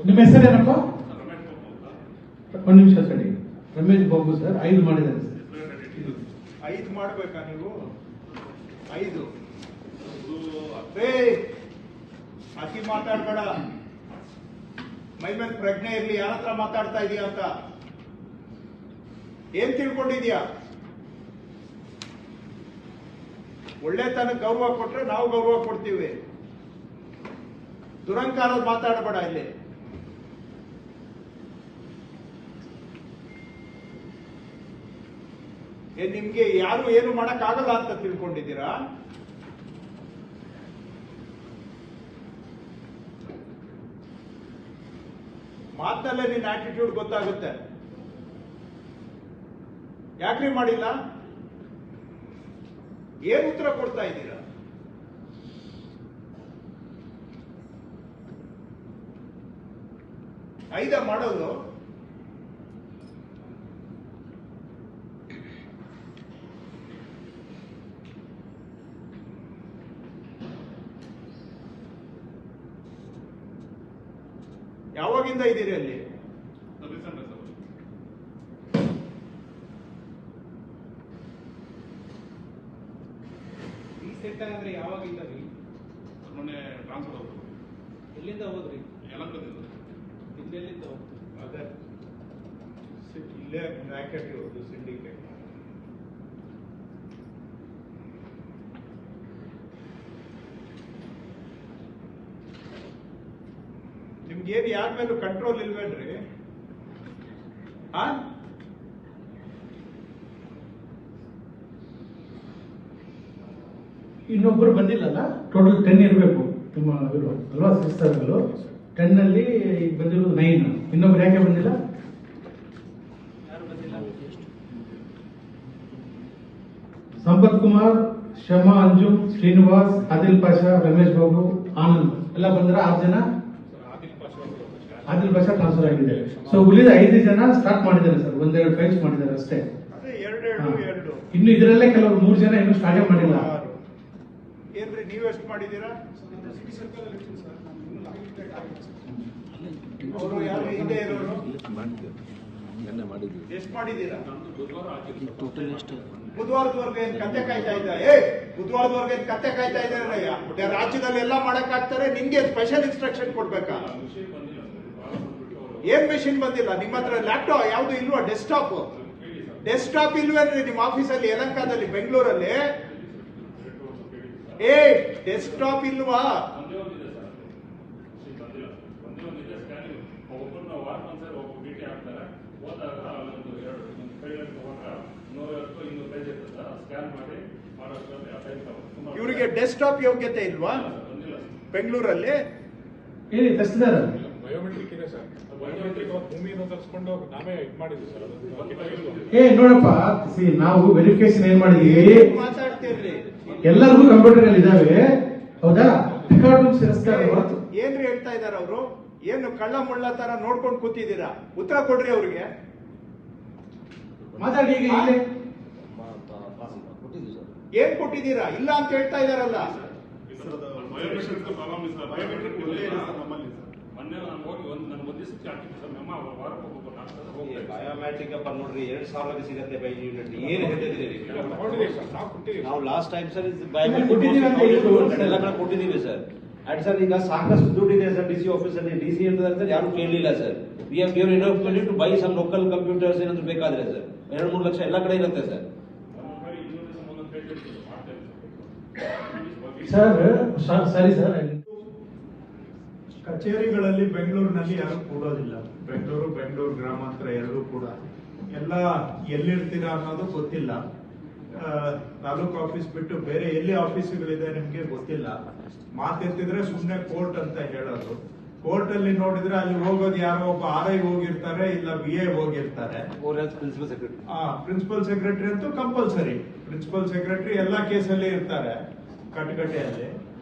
ನಿಮ್ಮ ಹೆಸರೇನಪ್ಪ? ಒಂದು ನಿಮಿಷ ಸರಿ. ರಮೇಶ್ ಬಾಬು ಸರ್ 5 ಮಾಡಿದ್ದಾರೆ ಸರ್. 5 ಮಾಡ್ಬೇಕಾ ನೀವು? 5 ಅತಿ ಮಾತಾಡ್ಬೇಡ. ಮೈ ಮೇಲೆ ಪ್ರಜ್ಞೆ ಇರ್ಲಿ. ಯಾರ ಹತ್ರ ಮಾತಾಡ್ತಾ ಇದೀಯ ಅಂತ ಏನ್ ತಿಳ್ಕೊಂಡಿದ್ಯಾ? ಒಳ್ಳೆತನಕ್ಕೆ ಗೌರವ ಕೊಟ್ರೆ ನಾವು ಗೌರವ ಕೊಡ್ತೀವಿ. ದುರಂಕಾರ ಮಾತಾಡಬೇಡ ಇಲ್ಲಿ. ನಿಮ್ಗೆ ಯಾರು ಏನು ಮಾಡಕ್ ಆಗಲ್ಲ ಅಂತ ತಿಳ್ಕೊಂಡಿದ್ದೀರಾ? ಮಾತಲ್ಲೇ ನಿನ್ನ ಆಟಿಟ್ಯೂಡ್ ಗೊತ್ತಾಗುತ್ತೆ. ಯಾಕ್ರಿ ಮಾಡಿಲ್ಲ? ಏನ್ ಉತ್ತರ ಕೊಡ್ತಾ ಇದ್ದೀರಾ? ಐದ ಮಾಡೋದು? ಯಾವಾಗಿಂದ ಇದ್ದೀರಿ ಅಲ್ಲಿ? ಸೆಟ್ ಅಂದ್ರೆ ಯಾವಾಗಿಂದ ರೀ? ಮೊನ್ನೆ ಟ್ರಾನ್ಸ್ಫರ್ ಹೋದ್ರು. ಎಲ್ಲಿಂದ ಹೋದ್ರಿ? ಯಲಹಂಕದಿಂದ. ಇಲ್ಲೆಲ್ಲಿಂದ ಹೋಗ್ತೀವಿ? ಅದೇ ಇಲ್ಲೇ ರ್ಯಾಕೆಟ್ ಇರೋದು ಸಿಂಡಿಕೇಟ್. ನಿಮ್ಗೇನು ಯಾರ ಮೇಲೂ ಕಂಟ್ರೋಲ್ ಇಲ್ವೇನ್ರಿ? ಇನ್ನೊಬ್ಬರು ಬಂದಿಲ್ಲಲ್ಲ? ಟೋಟಲ್ 10 ಇರಬೇಕು ನಿಮ್ಮ ಇವರು ಅಲ್ವಾ? 10 ಅಲ್ಲಿ ಈಗ ಬಂದಿರೋದು 9. ಇನ್ನೊಬ್ರು ಯಾಕೆ ಬಂದಿಲ್ಲ? ಯಾರು ಬಂದಿಲ್ಲ? ಸಂಪತ್ ಕುಮಾರ್, ಶಮಾ, ಅಂಜುಮ್, ಶ್ರೀನಿವಾಸ್, ಆದಿಲ್ ಪಾಷಾ, ರಮೇಶ್ ಬಾಬು, ಆನಂದ್ ಎಲ್ಲ ಬಂದ್ರ 6 ಜನ. ಆದಿಲ್ ಪಾಷಾ ಟ್ರಾನ್ಸ್ಫರ್ ಆಗಿದೆ. ಸೊ ಉಳಿದ 5 ಜನ ಸ್ಟಾರ್ಟ್ ಮಾಡಿದ್ದಾರೆ ಸರ್. 1-2 ಫೈಲ್ಸ್ ಮಾಡಿದ್ದಾರೆ ಅಷ್ಟೇ. ಇನ್ನು ಇದರಲ್ಲೇ ಕೆಲವರು 3 ಜನ ಇನ್ನು ಸ್ಟಾರ್ಟ್ ಮಾಡಿಲ್ಲ. ಏನ್ರಿ ನೀವೆಷ್ಟು ಮಾಡಿದ್ದೀರಾ? ಅವರು ಯಾರು ಹಿಂದೆ ಇರೋರು ಎಷ್ಟು ಮಾಡಿದ್ದೀರಾ? ಬುಧವಾರದವರೆಗೆ ಏನ್ ಕತ್ತೆ ಕಾಯ್ತಾ ಇದ್ದ? ಬುಧವಾರದವರೆಗೆ ಏನ್ ಕತ್ತೆ ಕಾಯ್ತಾ ಇದ್ದಾರಯ್ಯ? ರಾಜ್ಯದಲ್ಲಿ ಎಲ್ಲ ಮಾಡಕ್ ಆಗ್ತಾರೆ, ನಿಮ್ಗೆ ಸ್ಪೆಷಲ್ ಇನ್ಸ್ಟ್ರಕ್ಷನ್ ಕೊಡ್ಬೇಕಾ? ಏನ್ ಮೆಷಿನ್ ಬಂದಿಲ್ಲ ನಿಮ್ಮ ಹತ್ರ? ಲ್ಯಾಪ್ಟಾಪ್ ಯಾವ್ದು ಇಲ್ವಾ? ಡೆಸ್ಕ್ಟಾಪ್ ಇಲ್ವೇನ್ರಿ ನಿಮ್ಮ ಆಫೀಸಲ್ಲಿ? ಯಲಹಂಕದಲ್ಲಿ, ಬೆಂಗಳೂರಲ್ಲಿ ಡೆಸ್ಕ್ಟಾಪ್ ಇಲ್ವಾ? ಇವರಿಗೆ ಡೆಸ್ಕ್ಟಾಪ್ ಯೋಗ್ಯತೆ ಇಲ್ವಾ ಬೆಂಗಳೂರಲ್ಲಿ? ಹೇಳಿ ತರಿಸಿದಾರ? ಬಯೋಮೆಟ್ರಿಕ್ ಇದೆ ಸರ್. ಬಯೋಮೆಟ್ರಿಕ್ ಭೂಮಿಯನ್ನು ತರಿಸ್ಕೊಂಡು ನಾವೇ ಇದು ಮಾಡಿದ್ವಿ ಸರ್. ನೋಡಪ್ಪ, ನಾವು ವೆರಿಫಿಕೇಶನ್ ಏನ್ ಮಾಡಿದೀವಿ? ಮಾತಾಡ್ತಿರ್ಲಿ. ಎಲ್ಲರಿಗೂ ಕಂಪ್ಯೂಟರ್ ಇದಾವೆ, ಹೌದಾ? ಏನ್ರಿ ಹೇಳ್ತಾ ಇದಾರ ಅವರು? ಏನು ಕಳ್ಳ ಮುಳ್ಳ ತರ ನೋಡ್ಕೊಂಡು ಕೂತಿದ್ದೀರಾ? ಉತ್ತರ ಕೊಡ್ರಿ ಅವ್ರಿಗೆ. ಮಾತಾಡಿ. ಈಗ ಇಲ್ಲೇ ಏನ್ ಕೊಟ್ಟಿದ್ದೀರಾ? ಇಲ್ಲ ಅಂತ ಹೇಳ್ತಾ ಇದಾರಲ್ಲ. ಬಯೋಮೆಟ್ರಿಕ್ ಪ್ರಾಬ್ಲಮ್ ಇದೆ ಸರ್. ಬಯೋಮೆಟ್ರಿಕ್ ಮೊನ್ನೆ ನಾನು ಹೋಗಿ ನಾನು ಒಂದು ದಿವಸಕ್ಕೆ ಹಾಕಿದ್ದೆ ಸರ್. ನಮ್ಮ ವಾರಕ್ಕೆ ಬಯೋಮೆಟ್ರಿಕ್ ಅಪ್ಪ ನೋಡ್ರಿ 2000 ಸಿಗತ್ತೆ ಬೈ ಯೂನಿಟ್. ಏನು ಹೇಳ್ತಿದ್ರಿ ನಾವು ಲಾಸ್ಟ್ ಟೈಮ್ ಸರ್? ಎಲ್ಲ ಕಡೆ ಕೊಟ್ಟಿದ್ದೀವಿ ಸರ್. ಅಂಡ್ ಸರ್ ಈಗ ಸಾಕಷ್ಟು ದುಡ್ಡಿದೆ ಸರ್ ಡಿಸಿ ಆಫೀಸಲ್ಲಿ. ಡಿಸಿ ಅಂತ ಸರ್ ಯಾರು ಕೇಳಲಿಲ್ಲ sir. We have given enough money to buy some local computers ಏನಾದ್ರು ಬೇಕಾದ್ರೆ ಸರ್. 2-3 ಲಕ್ಷ ಎಲ್ಲ ಕಡೆ ಇರುತ್ತೆ ಸರ್. ಸರಿ ಸರ್. ಕಚೇರಿಗಳಲ್ಲಿ ಬೆಂಗಳೂರಿನಲ್ಲಿ ಯಾರು ಕೂಡೋದಿಲ್ಲ. ಬೆಂಗಳೂರು ಗ್ರಾಮಾಂತರ ಎರಡೂ ಕೂಡ ಎಲ್ಲ ಎಲ್ಲಿರ್ತೀರಾ ಅನ್ನೋದು ಗೊತ್ತಿಲ್ಲ. ತಾಲೂಕು ಆಫೀಸ್ ಬಿಟ್ಟು ಬೇರೆ ಎಲ್ಲಿ ಆಫೀಸುಗಳಿದೆ ನಿಮ್ಗೆ ಗೊತ್ತಿಲ್ಲ. ಮಾತಿರ್ತಿದ್ರೆ ಸುಮ್ನೆ ಕೋರ್ಟ್ ಅಂತ ಹೇಳೋದು. ಕೋರ್ಟ್ ಅಲ್ಲಿ ನೋಡಿದ್ರೆ ಅಲ್ಲಿ ಹೋಗೋದು ಯಾರೋ ಒಬ್ಬ RI ಹೋಗಿರ್ತಾರೆ, ಇಲ್ಲ BA ಹೋಗಿರ್ತಾರೆ. ಪ್ರಿನ್ಸಿಪಲ್ ಸೆಕ್ರೆಟರಿ ಅಂತೂ ಕಂಪಲ್ಸರಿ. ಪ್ರಿನ್ಸಿಪಲ್ ಸೆಕ್ರೆಟರಿ ಎಲ್ಲಾ ಕೇಸಲ್ಲಿ ಇರ್ತಾರೆ ಕಟಕಟೆಯಲ್ಲಿ.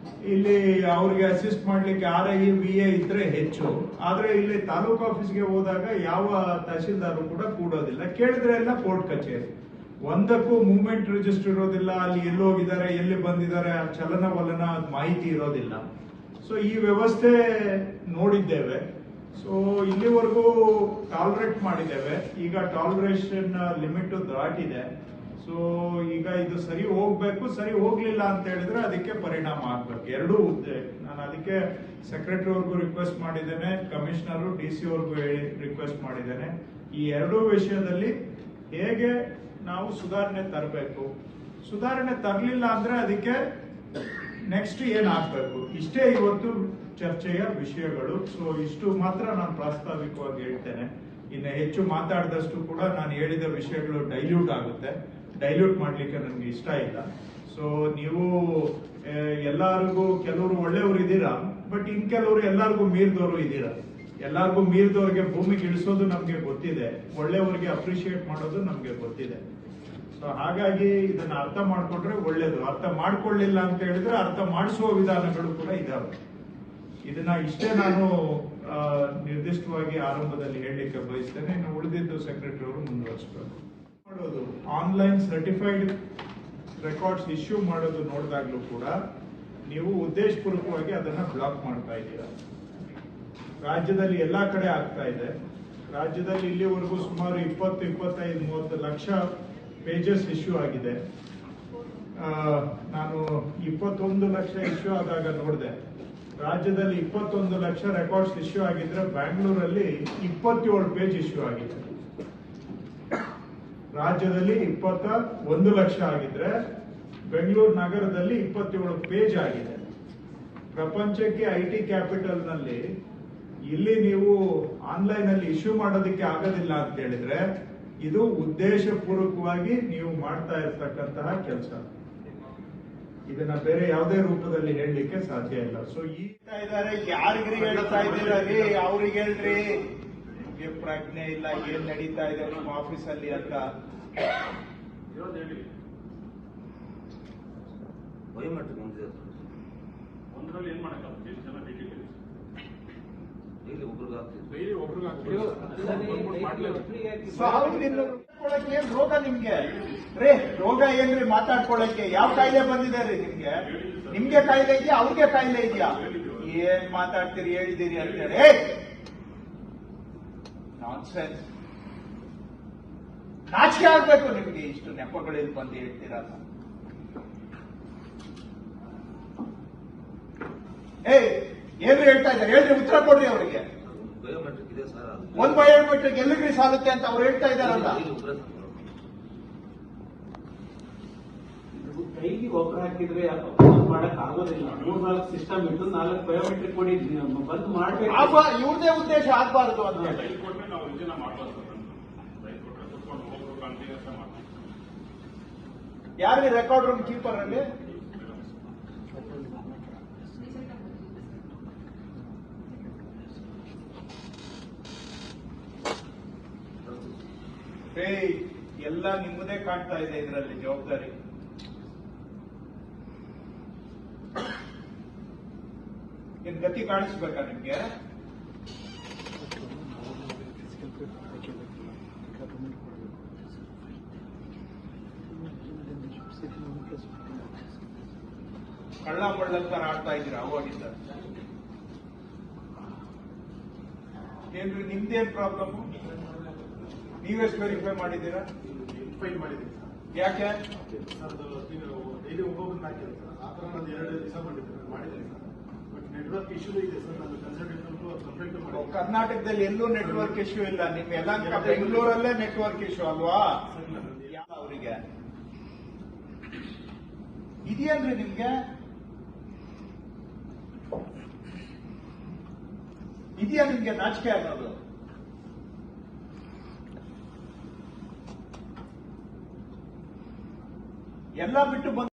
ಇಲ್ಲಿ ಅವ್ರಿಗೆ ಅಸಿಸ್ಟ್ ಮಾಡ್ಲಿಕ್ಕೆ RI BA ಇದ್ರೆ ಹೆಚ್ಚು. ಆದ್ರೆ ಇಲ್ಲಿ ತಾಲೂಕು ಆಫೀಸ್ಗೆ ಹೋದಾಗ ಯಾವ ತಹಶೀಲ್ದಾರ್ ಕೂಡ ಕೂಡೋದಿಲ್ಲ. ಕೇಳಿದ್ರೆ ಎಲ್ಲ ಕೋರ್ಟ್ ಕಚೇರಿ. ಒಂದಕ್ಕೂ ಮೂವ್ಮೆಂಟ್ ರಿಜಿಸ್ಟರ್ ಇರೋದಿಲ್ಲ. ಅಲ್ಲಿ ಎಲ್ಲಿ ಹೋಗಿದ್ದಾರೆ, ಎಲ್ಲಿ ಬಂದಿದ್ದಾರೆ, ಚಲನವಲನ ಮಾಹಿತಿ ಇರೋದಿಲ್ಲ. ಸೊ ಈ ವ್ಯವಸ್ಥೆ ನೋಡಿದ್ದೇವೆ. ಸೊ ಇಲ್ಲಿವರೆಗೂ ಟಾಲರೇಟ್ ಮಾಡಿದ್ದೇವೆ. ಈಗ ಟಾಲರೇಷನ್ ಲಿಮಿಟ್ ದಾಟಿದೆ. ಸೊ ಈಗ ಇದು ಸರಿ ಹೋಗ್ಬೇಕು. ಸರಿ ಹೋಗ್ಲಿಲ್ಲ ಅಂತ ಹೇಳಿದ್ರೆ ಅದಕ್ಕೆ ಪರಿಣಾಮ ಆಗ್ಬೇಕು. ಎರಡೂ ಹುದ್ದೆ ನಾನು ಅದಕ್ಕೆ ಸೆಕ್ರೆಟರಿ ಅವ್ರಿಗೂ ರಿಕ್ವೆಸ್ಟ್ ಮಾಡಿದ್ದೇನೆ, ಕಮಿಷನರ್ DC ಅವ್ರಿಗೂ ರಿಕ್ವೆಸ್ಟ್ ಮಾಡಿದ್ದೇನೆ. ಈ ಎರಡೂ ವಿಷಯದಲ್ಲಿ ಹೇಗೆ ನಾವು ಸುಧಾರಣೆ ತರಬೇಕು, ಸುಧಾರಣೆ ತರಲಿಲ್ಲ ಅಂದ್ರೆ ಅದಕ್ಕೆ ನೆಕ್ಸ್ಟ್ ಏನಾಗಬೇಕು, ಇಷ್ಟೇ ಇವತ್ತು ಚರ್ಚೆಯ ವಿಷಯಗಳು. ಸೊ ಇಷ್ಟು ಮಾತ್ರ ನಾನು ಪ್ರಾಸ್ತಾವಿಕವಾಗಿ ಹೇಳ್ತೇನೆ. ಇನ್ನು ಹೆಚ್ಚು ಮಾತಾಡಿದಷ್ಟು ಕೂಡ ನಾನು ಹೇಳಿದ ವಿಷಯಗಳು ಡೈಲ್ಯೂಟ್ ಆಗುತ್ತೆ. ಡೈಲ್ಯೂಟ್ ಮಾಡ್ಲಿಕ್ಕೆ ನನಗೆ ಇಷ್ಟ ಇಲ್ಲ. ಸೊ ನೀವು ಎಲ್ಲರಿಗೂ ಕೆಲವರು ಒಳ್ಳೆಯವರು ಇದ್ದೀರಾ, ಬಟ್ ಇನ್ ಕೆಲವರು ಎಲ್ಲರಿಗೂ ಮೀರಿದವರು ಇದ್ದೀರಾ. ಎಲ್ಲರಿಗೂ ಮೀರಿದವ್ರಿಗೆ ಭೂಮಿಗೆ ಇಳಿಸೋದು ನಮ್ಗೆ ಗೊತ್ತಿದೆ, ಒಳ್ಳೆಯವರಿಗೆ ಅಪ್ರಿಶಿಯೇಟ್ ಮಾಡೋದು ನಮ್ಗೆ ಗೊತ್ತಿದೆ. ಸೊ ಹಾಗಾಗಿ ಇದನ್ನ ಅರ್ಥ ಮಾಡ್ಕೊಂಡ್ರೆ ಒಳ್ಳೇದು. ಅರ್ಥ ಮಾಡ್ಕೊಳ್ಳಿಲ್ಲ ಅಂತ ಹೇಳಿದ್ರೆ ಅರ್ಥ ಮಾಡಿಸುವ ವಿಧಾನಗಳು ಕೂಡ ಇದಾವೆ. ಇದನ್ನ ಇಷ್ಟೇ ನಾನು ನಿರ್ದಿಷ್ಟವಾಗಿ ಆರಂಭದಲ್ಲಿ ಹೇಳಲಿಕ್ಕೆ ಬಯಸ್ತೇನೆ. ಇನ್ನು ಉಳಿದಿದ್ದು ಸೆಕ್ರೆಟರಿ ಅವರು ಮುಂದುವರಿಸಬೇಕು. ಮಾಡೋದು ಆನ್ಲೈನ್ ಸರ್ಟಿಫೈಡ್ ರೆಕಾರ್ಡ್ಸ್ ಇಶ್ಯೂ ಮಾಡೋದು ನೋಡಿದಾಗ್ಲೂ ಕೂಡ ನೀವು ಉದ್ದೇಶಪೂರ್ವಕವಾಗಿ ಅದನ್ನ ಬ್ಲಾಕ್ ಮಾಡ್ತಾ ಇದ್ದೀರಾ. ರಾಜ್ಯದಲ್ಲಿ ಎಲ್ಲಾ ಕಡೆ ಆಗ್ತಾ ಇದೆ. ರಾಜ್ಯದಲ್ಲಿ ಇಲ್ಲಿವರೆಗೂ ಸುಮಾರು 20-25-30 ಲಕ್ಷ ಪೇಜಸ್ ಇಶ್ಯೂ ಆಗಿದೆ. ನಾನು 21 ಲಕ್ಷ ಇಶ್ಯೂ ಆದಾಗ ನೋಡಿದೆ. ರಾಜ್ಯದಲ್ಲಿ 21 ಲಕ್ಷ ರೆಕಾರ್ಡ್ಸ್ ಇಶ್ಯೂ ಆಗಿದ್ರೆ ಬ್ಯಾಂಗ್ಳೂರಲ್ಲಿ 27 ಪೇಜ್ ಇಶ್ಯೂ ಆಗಿದೆ. ರಾಜ್ಯದಲ್ಲಿ 21 ಲಕ್ಷ ಆಗಿದ್ರೆ ಬೆಂಗಳೂರು ನಗರದಲ್ಲಿ 27 ಪೇಜ್ ಆಗಿದೆ. ಪ್ರಪಂಚಕ್ಕೆ IT ಕ್ಯಾಪಿಟಲ್ ನಲ್ಲಿ ಇಲ್ಲಿ ನೀವು ಆನ್ಲೈನ್ ಅಲ್ಲಿ ಇಶ್ಯೂ ಮಾಡೋದಕ್ಕೆ ಆಗೋದಿಲ್ಲ ಅಂತ ಹೇಳಿದ್ರೆ ಇದು ಉದ್ದೇಶಪೂರ್ವಕವಾಗಿ ನೀವು ಮಾಡ್ತಾ ಇರ್ತಕ್ಕಂತಹ ಕೆಲಸ. ಇದನ್ನ ಬೇರೆ ಯಾವುದೇ ರೂಪದಲ್ಲಿ ಹೇಳಲಿಕ್ಕೆ ಸಾಧ್ಯ ಇಲ್ಲ. ಸೊ ಇದ್ದಾರೆ ಯಾರಿಗ್ರಿ ಹೇಳ್ತಾ ಇದ್ದೀರಿ, ಅವ್ರಿಗೆ ಹೇಳ್ರಿ. ನಿಮ್ಗೆ ಪ್ರಜ್ಞೆ ಇಲ್ಲ, ಏನ್ ನಡೀತಾ ಇದೆ ನಮ್ಮ ಆಫೀಸಲ್ಲಿ ಅಂತ. ಬಯೋಮೆಟ್ರಿಕ್ ಒಂದರಲ್ಲಿ ಏನ್ ಮಾಡಕ್ಕಾಗುತ್ತೆ? ಎಷ್ಟು ಜನ ಬೇಕಿದೆ? ಡೈಲಿ ಒಬ್ರಿಗೆ ಆಗ್ತಿದೆ. ಡೈಲಿ ಒಬ್ರಿಗೆ ಮಾತಾಡ್ಕೊಳಕ್ಕೆ ಏನ್ ರೋಗ ನಿಮ್ಗೆ? ರೇ ರೋಗ ಏನ್ರಿ ಮಾತಾಡ್ಕೊಳಕ್ಕೆ? ಯಾವ ಕಾಯಿಲೆ ಬಂದಿದೆ ರೀ ನಿಮ್ಗೆ? ನಿಮ್ಗೆ ಕಾಯಿಲೆ ಇದೆಯಾ, ಅವ್ರಿಗೆ ಕಾಯಿಲೆ ಇದೆಯಾ? ಏನ್ ಮಾತಾಡ್ತೀರಿ, ಹೇಳಿದಿರಿ ಅಂತೇಳಿ ನಾನ್ಸೆನ್ಸ್. ನಾಚಿಕೆ ಆಗ್ಬೇಕು ನಿಮ್ಗೆ. ಇಷ್ಟು ನೆಪಗಳಲ್ಲಿ ಬಂದು ಹೇಳ್ತೀರಲ್ಲ. ಏನ್ರಿ ಹೇಳ್ತಾ ಇದ್ದಾರೆ ಹೇಳ್ರಿ, ಉತ್ತರ ಕೊಡ್ರಿ ಅವರಿಗೆ. ಬಯೋಮೆಟ್ರಿಕ್ ಇದೆ ಸರ್. ಒಂದ್ ಬಯೋಮೆಟ್ರಿಕ್ ಎಲ್ಲಿಗ್ರಿ ಸಾಲುತ್ತೆ ಅಂತ ಅವ್ರು ಹೇಳ್ತಾ ಇದಾರಲ್ಲ. ಕೈಗೆ ಒಬ್ಬರು ಹಾಕಿದ್ರೆ ಮಾಡಕ್ ಆಗೋದಿಲ್ಲ. 3-4 ಸಿಸ್ಟಮ್ ಇಟ್ಟು 4 ಬಯೋಮೆಟ್ರಿಕ್ ಕೊಡಿ ಬಂದ್ ಮಾಡ್ಬೇಕು. ಇವ್ರದೇ ಉದ್ದೇಶ ಆಗ್ಬಾರ್ದು ಅಂತ ಹೇಳಿ. ರೈಲ್ ಕೊಟ್ರೆ ನಾವು ಇದನ್ನ ಮಾಡ್ಬಾರ್ದು. ರೈಲ್ ಕೊಟ್ರೆ ಕುತ್ಕೊಂಡು ಹೋಗ್ಬೇಕು ಕಂಟಿನ್ಯೂಸ್ ಮಾಡ್ತೀವಿ. ಯಾರಿಗೆ ರೆಕಾರ್ಡ್ ರೂಮ್ ಕೀಪರ್ ಅಲ್ಲಿ ಎಲ್ಲ ನಿಮ್ಮದೇ ಕಾಣ್ತಾ ಇದೆ. ಇದರಲ್ಲಿ ಜವಾಬ್ದಾರಿ ಏನ್ ಗತಿ ಕಾಣಿಸ್ಬೇಕಾ ನಿಮ್ಗೆ? ಕಳ್ಳ ಮಳ್ಳಂತ ಆಡ್ತಾ ಇದ್ದೀರಾ ಅವಾಗಿಂದ. ಏನ್ರಿ ನಿಮ್ದೇನ್ ಪ್ರಾಬ್ಲಮ್? ನೀವೆಷ್ಟು ವೆರಿಫೈ ಮಾಡಿದ್ದೀರಾ? ಫೈಲ್ ಮಾಡಿದ್ದೀನಿ ಯಾಕೆ? ಸರ್ ಡೈಲಿ ಒಬ್ಬೊಬ್ಬರನ್ನ ಹಾಕಿದೆ ಸರ್. ಆ ಥರ ನಾನು 2 ದಿವಸ ಮಾಡಿದ್ದೀನಿ ಸರ್. ಬಟ್ ನೆಟ್ವರ್ಕ್ ಇಶ್ಯೂ ಇದೆ ಸರ್. ನಾನು ಕನ್ಸಲ್ಟೆಂಟ್ ಕಂಪ್ಲೇಂಟ್ ಮಾಡಿ. ಕರ್ನಾಟಕದಲ್ಲಿ ಎಲ್ಲೂ ನೆಟ್ವರ್ಕ್ ಇಶ್ಯೂ ಇಲ್ಲ. ನಿಮ್ ಎಲ್ಲ ಬೆಂಗಳೂರಲ್ಲೇ ನೆಟ್ವರ್ಕ್ ಇಶ್ಯೂ ಅಲ್ವಾ? ಅವರಿಗೆ ಇದೆಯನ್ರಿ ನಿಮ್ಗೆ? ಇದೆಯಾ ನಿಮ್ಗೆ ನಾಚಿಕೆ ಅನ್ನೋದು? ಎಲ್ಲ ಬಿಟ್ಟು ಬಂದು